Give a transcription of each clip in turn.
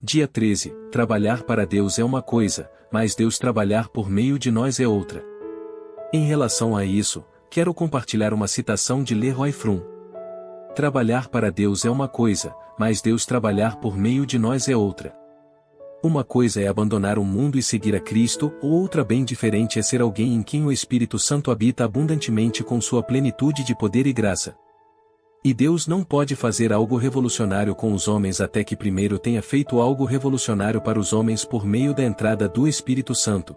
Dia 13. Trabalhar para Deus é uma coisa, mas Deus trabalhar por meio de nós é outra. Em relação a isso, quero compartilhar uma citação de Leroy Froom. Trabalhar para Deus é uma coisa, mas Deus trabalhar por meio de nós é outra. Uma coisa é abandonar o mundo e seguir a Cristo, ou outra bem diferente é ser alguém em quem o Espírito Santo habita abundantemente com sua plenitude de poder e graça. E Deus não pode fazer algo revolucionário com os homens até que primeiro tenha feito algo revolucionário para os homens por meio da entrada do Espírito Santo.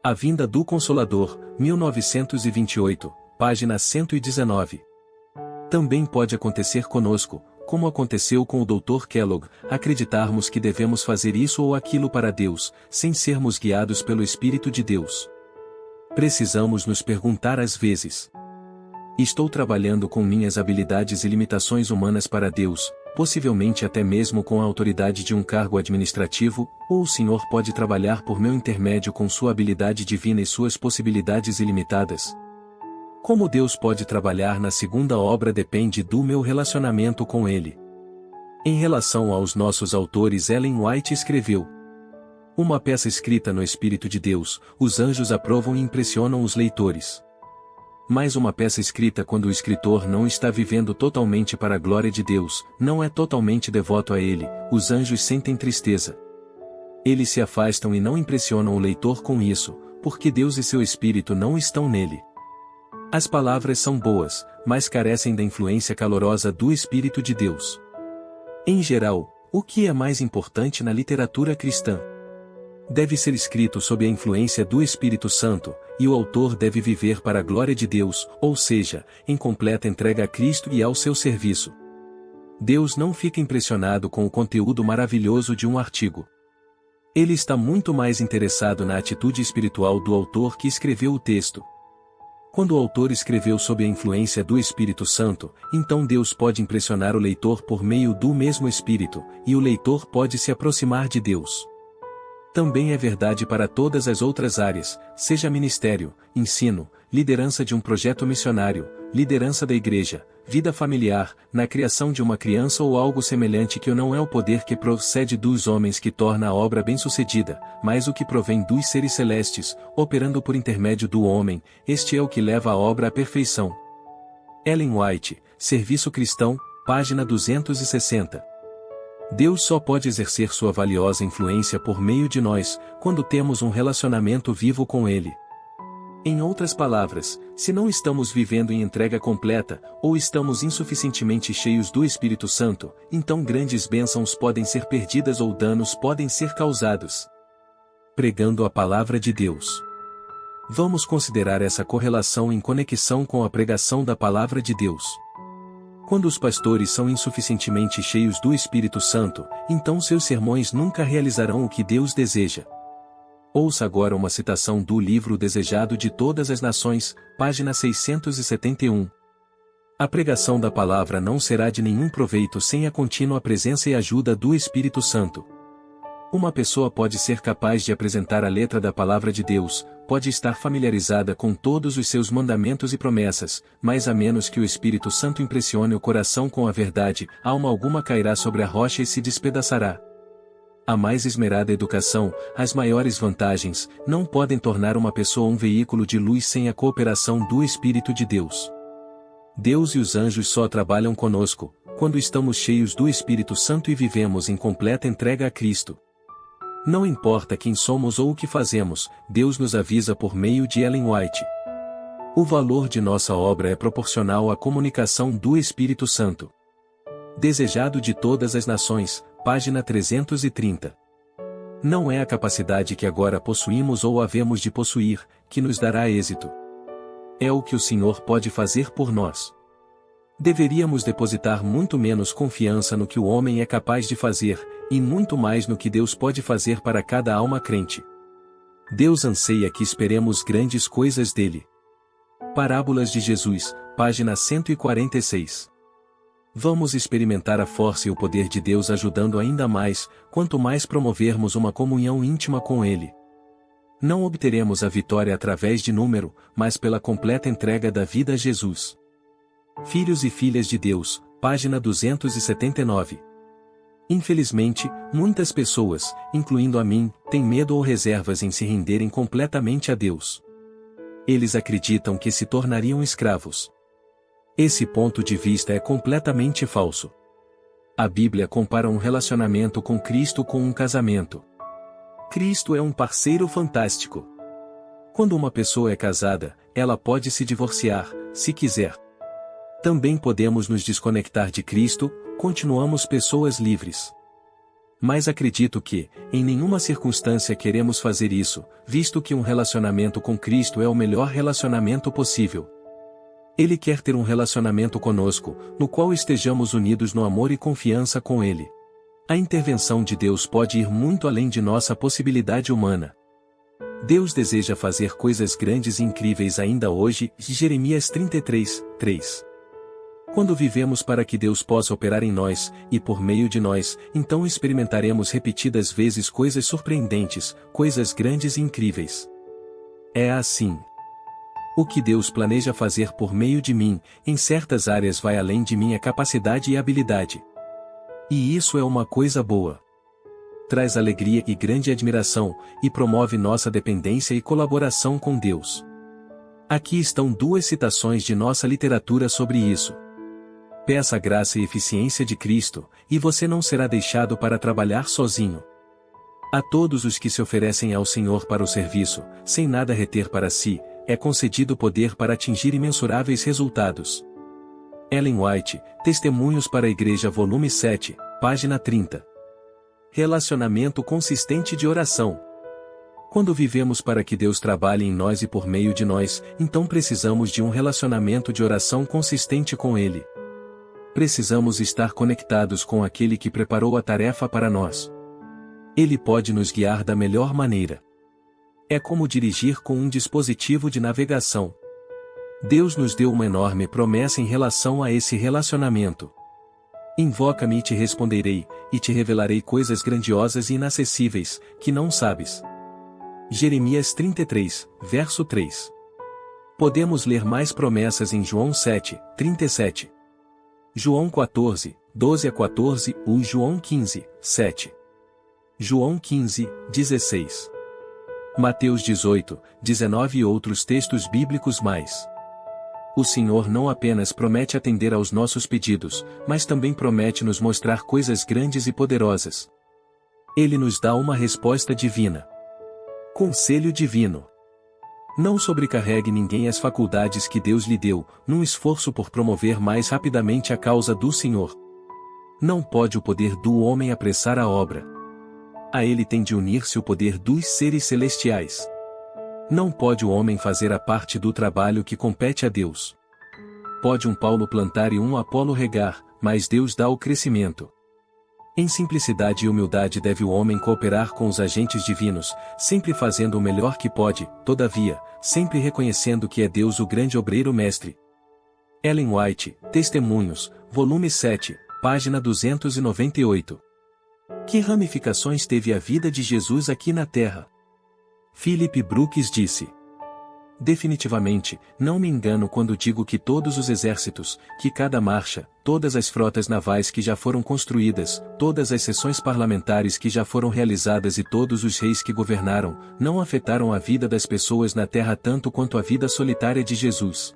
A Vinda do Consolador, 1928, página 119. Também pode acontecer conosco, como aconteceu com o Dr. Kellogg, acreditarmos que devemos fazer isso ou aquilo para Deus, sem sermos guiados pelo Espírito de Deus. Precisamos nos perguntar às vezes: estou trabalhando com minhas habilidades e limitações humanas para Deus, possivelmente até mesmo com a autoridade de um cargo administrativo, ou o Senhor pode trabalhar por meu intermédio com sua habilidade divina e suas possibilidades ilimitadas? Como Deus pode trabalhar na segunda obra depende do meu relacionamento com Ele. Em relação aos nossos autores, Ellen White escreveu: uma peça escrita no Espírito de Deus, os anjos aprovam e impressionam os leitores. Mas uma peça escrita quando o escritor não está vivendo totalmente para a glória de Deus, não é totalmente devoto a Ele, os anjos sentem tristeza. Eles se afastam e não impressionam o leitor com isso, porque Deus e seu Espírito não estão nele. As palavras são boas, mas carecem da influência calorosa do Espírito de Deus. Em geral, o que é mais importante na literatura cristã? Deve ser escrito sob a influência do Espírito Santo, e o autor deve viver para a glória de Deus, ou seja, em completa entrega a Cristo e ao seu serviço. Deus não fica impressionado com o conteúdo maravilhoso de um artigo. Ele está muito mais interessado na atitude espiritual do autor que escreveu o texto. Quando o autor escreveu sob a influência do Espírito Santo, então Deus pode impressionar o leitor por meio do mesmo Espírito, e o leitor pode se aproximar de Deus. Também é verdade para todas as outras áreas, seja ministério, ensino, liderança de um projeto missionário, liderança da igreja, vida familiar, na criação de uma criança ou algo semelhante, que não é o poder que procede dos homens que torna a obra bem-sucedida, mas o que provém dos seres celestes, operando por intermédio do homem, este é o que leva a obra à perfeição. Ellen White, Serviço Cristão, página 260. Deus só pode exercer sua valiosa influência por meio de nós, quando temos um relacionamento vivo com Ele. Em outras palavras, se não estamos vivendo em entrega completa, ou estamos insuficientemente cheios do Espírito Santo, então grandes bênçãos podem ser perdidas ou danos podem ser causados. Pregando a palavra de Deus. Vamos considerar essa correlação em conexão com a pregação da palavra de Deus. Quando os pastores são insuficientemente cheios do Espírito Santo, então seus sermões nunca realizarão o que Deus deseja. Ouça agora uma citação do livro Desejado de Todas as Nações, página 671. A pregação da palavra não será de nenhum proveito sem a contínua presença e ajuda do Espírito Santo. Uma pessoa pode ser capaz de apresentar a letra da palavra de Deus, pode estar familiarizada com todos os seus mandamentos e promessas, mas a menos que o Espírito Santo impressione o coração com a verdade, alma alguma cairá sobre a rocha e se despedaçará. A mais esmerada educação, as maiores vantagens, não podem tornar uma pessoa um veículo de luz sem a cooperação do Espírito de Deus. Deus e os anjos só trabalham conosco, quando estamos cheios do Espírito Santo e vivemos em completa entrega a Cristo. Não importa quem somos ou o que fazemos, Deus nos avisa por meio de Ellen White. O valor de nossa obra é proporcional à comunicação do Espírito Santo. Desejado de Todas as Nações, página 330. Não é a capacidade que agora possuímos ou havemos de possuir, que nos dará êxito. É o que o Senhor pode fazer por nós. Deveríamos depositar muito menos confiança no que o homem é capaz de fazer, e muito mais no que Deus pode fazer para cada alma crente. Deus anseia que esperemos grandes coisas dele. Parábolas de Jesus, página 146. Vamos experimentar a força e o poder de Deus ajudando ainda mais, quanto mais promovermos uma comunhão íntima com Ele. Não obteremos a vitória através de número, mas pela completa entrega da vida a Jesus. Filhos e Filhas de Deus, página 279. Infelizmente, muitas pessoas, incluindo a mim, têm medo ou reservas em se renderem completamente a Deus. Eles acreditam que se tornariam escravos. Esse ponto de vista é completamente falso. A Bíblia compara um relacionamento com Cristo com um casamento. Cristo é um parceiro fantástico. Quando uma pessoa é casada, ela pode se divorciar, se quiser. Também podemos nos desconectar de Cristo, continuamos pessoas livres. Mas acredito que, em nenhuma circunstância queremos fazer isso, visto que um relacionamento com Cristo é o melhor relacionamento possível. Ele quer ter um relacionamento conosco, no qual estejamos unidos no amor e confiança com Ele. A intervenção de Deus pode ir muito além de nossa possibilidade humana. Deus deseja fazer coisas grandes e incríveis ainda hoje, Jeremias 33, 3. Quando vivemos para que Deus possa operar em nós, e por meio de nós, então experimentaremos repetidas vezes coisas surpreendentes, coisas grandes e incríveis. É assim. O que Deus planeja fazer por meio de mim, em certas áreas vai além de minha capacidade e habilidade. E isso é uma coisa boa. Traz alegria e grande admiração, e promove nossa dependência e colaboração com Deus. Aqui estão duas citações de nossa literatura sobre isso. Peça a graça e eficiência de Cristo, e você não será deixado para trabalhar sozinho. A todos os que se oferecem ao Senhor para o serviço, sem nada reter para si, é concedido poder para atingir imensuráveis resultados. Ellen White, Testemunhos para a Igreja volume 7, página 30. Relacionamento consistente de oração. Quando vivemos para que Deus trabalhe em nós e por meio de nós, então precisamos de um relacionamento de oração consistente com Ele. Precisamos estar conectados com aquele que preparou a tarefa para nós. Ele pode nos guiar da melhor maneira. É como dirigir com um dispositivo de navegação. Deus nos deu uma enorme promessa em relação a esse relacionamento. Invoca-me e te responderei, e te revelarei coisas grandiosas e inacessíveis, que não sabes. Jeremias 33, verso 3. Podemos ler mais promessas em João 7, 37. João 14, 12 a 14, ou João 15, 7. João 15, 16. Mateus 18, 19 e outros textos bíblicos mais. O Senhor não apenas promete atender aos nossos pedidos, mas também promete nos mostrar coisas grandes e poderosas. Ele nos dá uma resposta divina. Conselho divino. Não sobrecarregue ninguém as faculdades que Deus lhe deu, num esforço por promover mais rapidamente a causa do Senhor. Não pode o poder do homem apressar a obra. A ele tem de unir-se o poder dos seres celestiais. Não pode o homem fazer a parte do trabalho que compete a Deus. Pode um Paulo plantar e um Apolo regar, mas Deus dá o crescimento. Em simplicidade e humildade deve o homem cooperar com os agentes divinos, sempre fazendo o melhor que pode, todavia, sempre reconhecendo que é Deus o grande obreiro mestre. Ellen White, Testemunhos, volume 7, página 298. Que ramificações teve a vida de Jesus aqui na Terra? Philip Brooks disse: definitivamente, não me engano quando digo que todos os exércitos, que cada marcha, todas as frotas navais que já foram construídas, todas as sessões parlamentares que já foram realizadas e todos os reis que governaram, não afetaram a vida das pessoas na terra tanto quanto a vida solitária de Jesus.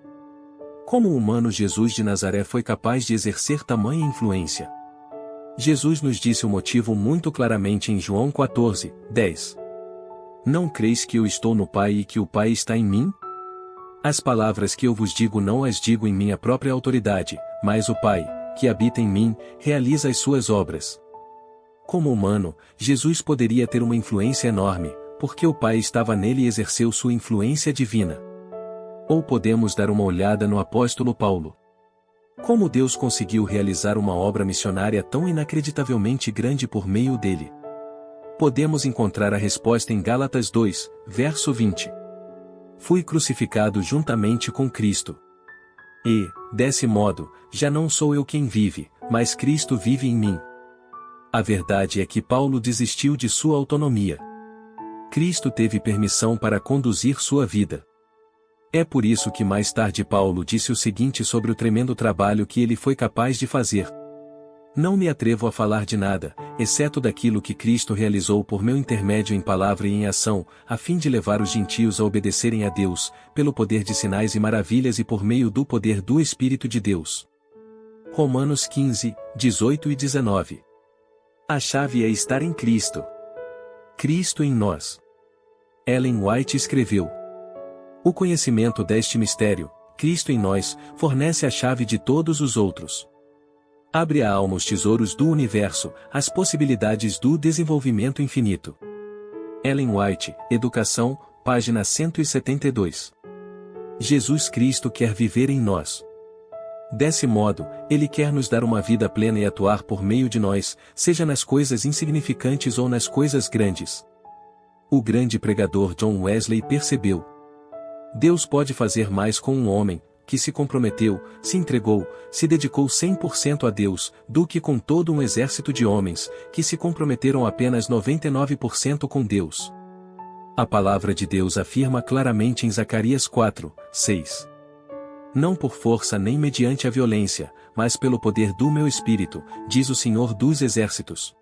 Como o humano Jesus de Nazaré foi capaz de exercer tamanha influência? Jesus nos disse o motivo muito claramente em João 14, 10. Não creis que eu estou no Pai e que o Pai está em mim? As palavras que eu vos digo não as digo em minha própria autoridade, mas o Pai, que habita em mim, realiza as suas obras. Como humano, Jesus poderia ter uma influência enorme, porque o Pai estava nele e exerceu sua influência divina. Ou podemos dar uma olhada no apóstolo Paulo. Como Deus conseguiu realizar uma obra missionária tão inacreditavelmente grande por meio dele? Podemos encontrar a resposta em Gálatas 2, verso 20. Fui crucificado juntamente com Cristo. E, desse modo, já não sou eu quem vive, mas Cristo vive em mim. A verdade é que Paulo desistiu de sua autonomia. Cristo teve permissão para conduzir sua vida. É por isso que mais tarde Paulo disse o seguinte sobre o tremendo trabalho que ele foi capaz de fazer. Não me atrevo a falar de nada, exceto daquilo que Cristo realizou por meu intermédio em palavra e em ação, a fim de levar os gentios a obedecerem a Deus, pelo poder de sinais e maravilhas e por meio do poder do Espírito de Deus. Romanos 15, 18 e 19. A chave é estar em Cristo. Cristo em nós. Ellen White escreveu: o conhecimento deste mistério, Cristo em nós, fornece a chave de todos os outros. Abre à alma os tesouros do universo, as possibilidades do desenvolvimento infinito. Ellen White, Educação, página 172. Jesus Cristo quer viver em nós. Desse modo, Ele quer nos dar uma vida plena e atuar por meio de nós, seja nas coisas insignificantes ou nas coisas grandes. O grande pregador John Wesley percebeu: Deus pode fazer mais com um homem, que se comprometeu, se entregou, se dedicou 100% a Deus, do que com todo um exército de homens, que se comprometeram apenas 99% com Deus. A palavra de Deus afirma claramente em Zacarias 4, 6. Não por força nem mediante a violência, mas pelo poder do meu Espírito, diz o Senhor dos Exércitos.